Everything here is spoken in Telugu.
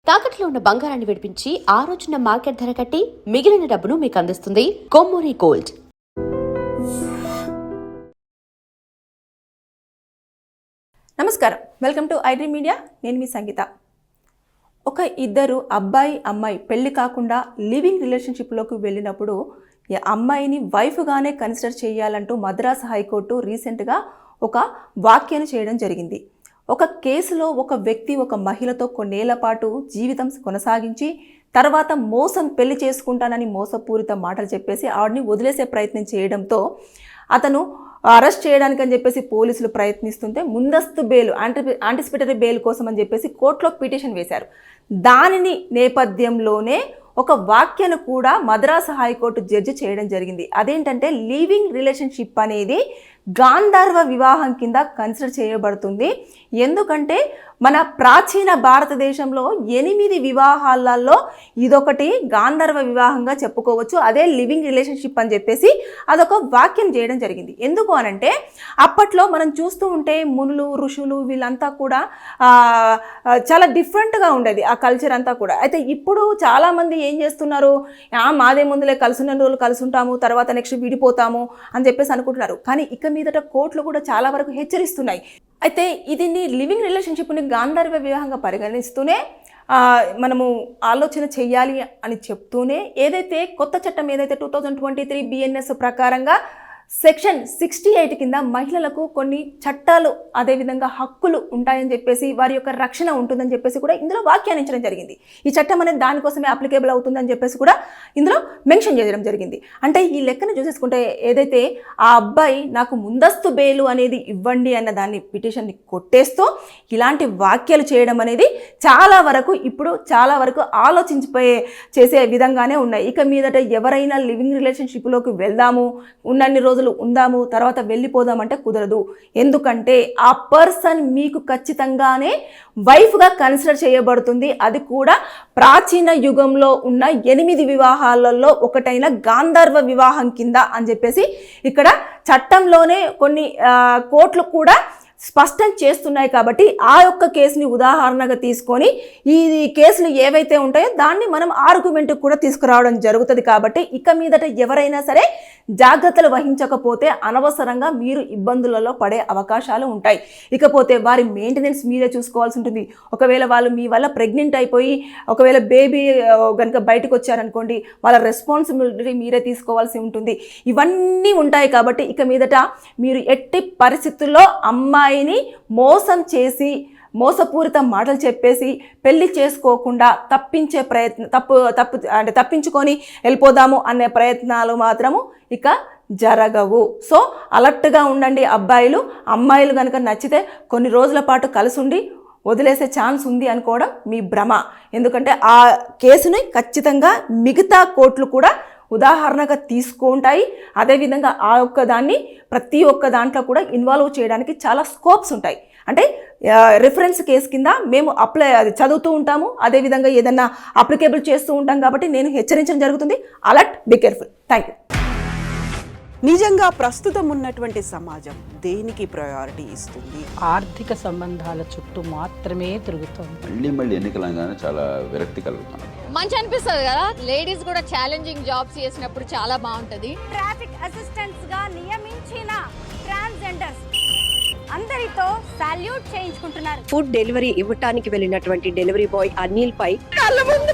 తాకట్లో ఉన్న బంగారాన్ని విడిపించి ఆ రోజున మార్కెట్ ధర కట్టి మిగిలిన డబ్బును మీకు అందిస్తుంది కొమ్మూరి గోల్డ్. నమస్కారం, వెల్కమ్ టు ఐడ్రీ మీడియా. నేను మీ సంగీత. ఒక ఇద్దరు అబ్బాయి అమ్మాయి పెళ్లి కాకుండా లివింగ్ రిలేషన్షిప్లోకి వెళ్ళినప్పుడు అమ్మాయిని వైఫ్గానే కన్సిడర్ చేయాలంటూ మద్రాసు హైకోర్టు రీసెంట్గా ఒక వ్యాఖ్యను చేయడం జరిగింది. ఒక కేసులో ఒక వ్యక్తి ఒక మహిళతో కొన్నేళ్ల పాటు జీవితం కొనసాగించి తర్వాత పెళ్లి చేసుకుంటానని మోసపూరిత మాటలు చెప్పేసి ఆవిడని వదిలేసే ప్రయత్నం చేయడంతో అతను అరెస్ట్ చేయడానికని చెప్పేసి పోలీసులు ప్రయత్నిస్తుంటే ముందస్తు బెయిల్ యాంటిసిపేటరీ బెయిల్ కోసం అని చెప్పేసి కోర్టులో పిటిషన్ వేశారు. దానిని నేపథ్యంలోనే ఒక వ్యాఖ్యను కూడా మద్రాసు హైకోర్టు జడ్జి చేయడం జరిగింది. అదేంటంటే లివింగ్ రిలేషన్షిప్ అనేది గాంధర్వ వివాహం కింద కన్సిడర్ చేయబడుతుంది. ఎందుకంటే మన ప్రాచీన భారతదేశంలో 8 వివాహాలలో ఇదొకటి గాంధర్వ వివాహంగా చెప్పుకోవచ్చు. అదే లివింగ్ రిలేషన్షిప్ అని చెప్పేసి అదొక వాక్యం చేయడం జరిగింది. ఎందుకు అనంటే అప్పట్లో మనం చూస్తూ ఉంటే మునులు ఋషులు వీళ్ళంతా కూడా చాలా డిఫరెంట్గా ఉండేది ఆ కల్చర్ అంతా కూడా. అయితే ఇప్పుడు చాలామంది ఏం చేస్తున్నారు, మాదే ముందులే కలిసిన రోజులు కలిసి ఉంటాము, తర్వాత నెక్స్ట్ విడిపోతాము అని చెప్పేసి అనుకుంటున్నారు. కానీ ఇక మీదట కోర్టులు కూడా చాలా వరకు హెచ్చరిస్తున్నాయి. అయితే ఇది లివింగ్ రిలేషన్షిప్ని గాంధర్వ వివాహంగా పరిగణిస్తూనే మనము ఆలోచన చెయ్యాలి అని చెప్తూనే ఏదైతే కొత్త చట్టం ఏదైతే 2023 BNS ప్రకారంగా సెక్షన్ 68 కింద మహిళలకు కొన్ని చట్టాలు అదేవిధంగా హక్కులు ఉంటాయని చెప్పేసి వారి యొక్క రక్షణ ఉంటుందని చెప్పేసి కూడా ఇందులో వ్యాఖ్యానించడం జరిగింది. ఈ చట్టం అనేది దానికోసమే అప్లికేబుల్ అవుతుందని చెప్పేసి కూడా ఇందులో మెన్షన్ చేయడం జరిగింది. అంటే ఈ లెక్కను చూసేసుకుంటే ఏదైతే ఆ అబ్బాయి నాకు ముందస్తు బెయిలు అనేది ఇవ్వండి అన్న దాన్ని పిటిషన్ని కొట్టేస్తూ ఇలాంటి వ్యాఖ్యలు చేయడం అనేది చాలా వరకు ఆలోచించిపోయే చేసే విధంగానే ఉన్నాయి. ఇక మీదట ఎవరైనా లివింగ్ రిలేషన్షిప్లోకి వెళ్దాము, ఉన్నన్ని రోజులు ఉందాము, తర్వాత వెళ్ళిపోదామంటే కుదరదు. ఎందుకంటే ఆ పర్సన్ మీకు ఖచ్చితంగానే వైఫ్గా కన్సిడర్ చేయబడుతుంది. అది కూడా ప్రాచీన యుగంలో ఉన్న 8 వివాహాలలో ఒకటైన గాంధర్వ వివాహం కింద అని చెప్పేసి ఇక్కడ చట్టంలోనే కొన్ని కోర్టులు కూడా స్పష్టం చేస్తున్నాయి. కాబట్టి ఆ యొక్క కేసుని ఉదాహరణగా తీసుకొని ఈ కేసులు ఏవైతే ఉంటాయో దాన్ని మనం ఆర్గ్యుమెంట్ కూడా తీసుకురావడం జరుగుతుంది. కాబట్టి ఇక మీదట ఎవరైనా సరే జాగ్రత్తలు వహించకపోతే అనవసరంగా మీరు ఇబ్బందులలో పడే అవకాశాలు ఉంటాయి. ఇకపోతే వారి మెయింటెనెన్స్ మీరే చూసుకోవాల్సి ఉంటుంది. ఒకవేళ వాళ్ళు మీ వల్ల ప్రెగ్నెంట్ అయిపోయి ఒకవేళ బేబీ కనుక బయటకు వచ్చారనుకోండి, వాళ్ళ రెస్పాన్సిబిలిటీ మీరే తీసుకోవాల్సి ఉంటుంది. ఇవన్నీ ఉంటాయి. కాబట్టి ఇక మీదట మీరు ఎట్టి పరిస్థితుల్లో అమ్మాయిని మోసం చేసి మోసపూరిత మాటలు చెప్పేసి పెళ్లి చేసుకోకుండా తప్పించే తప్పించుకొని వెళ్ళిపోదాము అనే ప్రయత్నాలు మాత్రము ఇక జరగవు. సో అలర్ట్గా ఉండండి అబ్బాయిలు. అమ్మాయిలు కనుక నచ్చితే కొన్ని రోజుల పాటు కలిసి ఉండి వదిలేసే ఛాన్స్ ఉంది అనుకోవడం మీ భ్రమ. ఎందుకంటే ఆ కేసుని ఖచ్చితంగా మిగతా కోర్టులు కూడా ఉదాహరణగా తీసుకుంటాయి. అదేవిధంగా ఆ ఒక్క దాన్ని ప్రతి ఒక్క దాంట్లో కూడా ఇన్వాల్వ్ చేయడానికి చాలా స్కోప్స్ ఉంటాయి. అంటే రిఫరెన్స్ కేసు కింద మేము చదువుతూ ఉంటాము, అదేవిధంగా ఏదన్నా అప్లికేబుల్ చేస్తూ ఉంటాం. కాబట్టి నేను హెచ్చరించడం జరుగుతుంది. Alert, be careful. Thank you. నిజంగా ప్రస్తుతం ఉన్నటువంటి సమాజం దేనికి ప్రయారిటీ ఇస్తుంది? ఆర్థిక సంబంధాల చుట్టూ మాత్రమే తిరుగుతుంది. మళ్ళీ ఎన్నికలంగానే చాలా విరక్తి కలుగుతుంది. మంచి అనిపిస్తుంది కదా, లేడీస్ కూడా ఛాలెంజింగ్ జాబ్స్ చేసినప్పుడు చాలా బాగుంటది. ట్రాఫిక్ అసిస్టెంట్స్ గా నియమించిన ట్రాన్స్జెండర్స్ అందరితో సాల్యూట్ చేయించుకుంటున్నారు. ఫుడ్ డెలివరీ ఇవ్వటానికి వెళ్ళినటువంటి డెలివరీ బాయ్ అనిల్ పై కళ్ళ ముందు